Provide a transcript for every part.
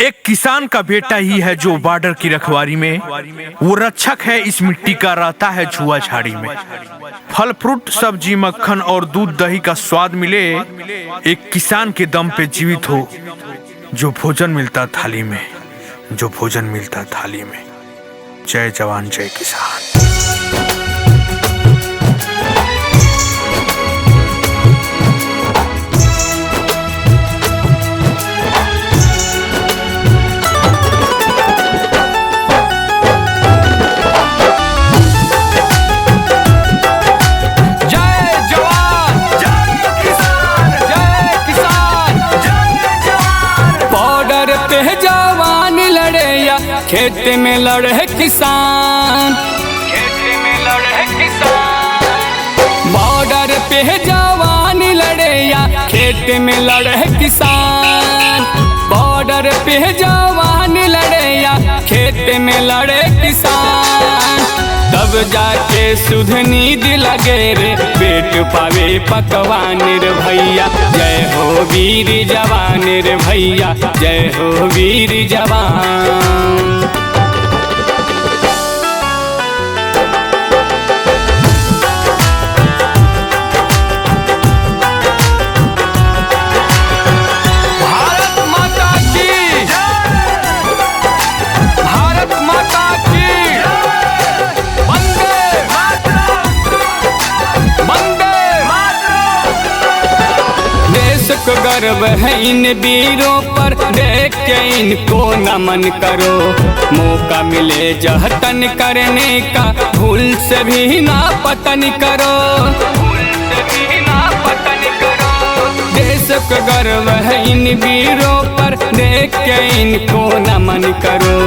एक किसान का बेटा ही है जो बॉर्डर की रखवारी में, वो रक्षक है इस मिट्टी का, रहता है छुआ झाड़ी में। फल फ्रूट सब्जी मक्खन और दूध दही का स्वाद मिले, एक किसान के दम पे जीवित हो, जो भोजन मिलता थाली में, जो भोजन मिलता थाली में। जय जवान जय किसान। जवान लड़े या खेत में लड़े किसान, बॉर्डर पे जवान लड़े या खेत में लड़े किसान, बॉर्डर पे जवान लड़े या खेत में लड़े किसान। तब जाके सुध नींद लगे रे पेट पावे पकवान रे भैया। जय हो वीर जवान रे भैया, जय हो वीर जवान। भारत माता की, भारत माता की, को गर्व है इन वीरों पर, देख के इनको नमन करो। मौका मिले जहतन करने का, भूल से भी ना पतन करो, देश को गर्व है इन वीरों पर, देख के इनको नमन करो।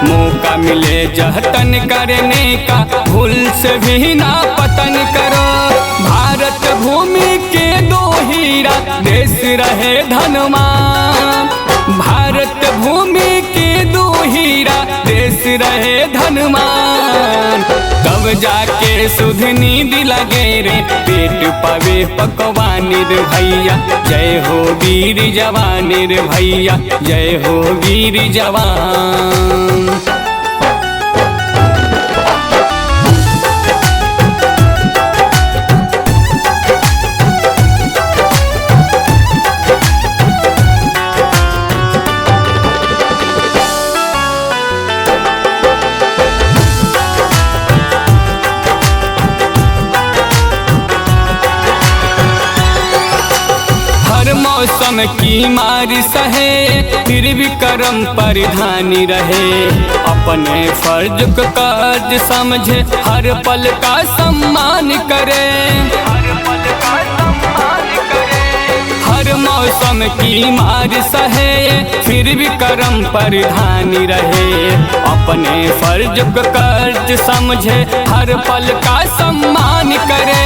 मौका मिले जहतन करने का, भूल से भी ना पतन करो। भारत भूमि के दो हीरा, देश रहे धनवान। भारत भूमि के दो हीरा, देश रहे धनवान। तब जाके सुध नींद लगे रे पेट पावे पकवान रे भैया। जय हो वीर जवान रे भैया, जय हो वीर जवान। मौसम की मार सहे, फिर भी कर्म परिधानी रहे। अपने फर्ज को कर्ज समझे, हर पल का सम्मान करे। हर मौसम की मार सहे, फिर भी कर्म परिधानी रहे। अपने फर्ज को कर्ज समझे, हर पल का सम्मान करे।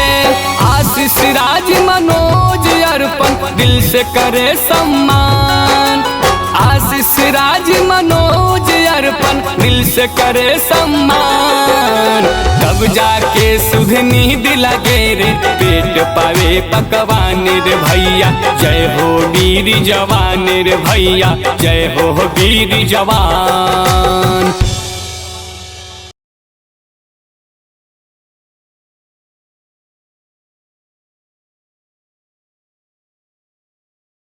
आशीष राज मनोज अर्पण दिल से करे सम्मान। आशीष राज मनोज अर्पण दिल से करे सम्मान। तब जाके सुध नींद लगे रे पेट पावे पकवान रे भैया। जय हो वीर जवान रे भैया, जय हो वीर जवान।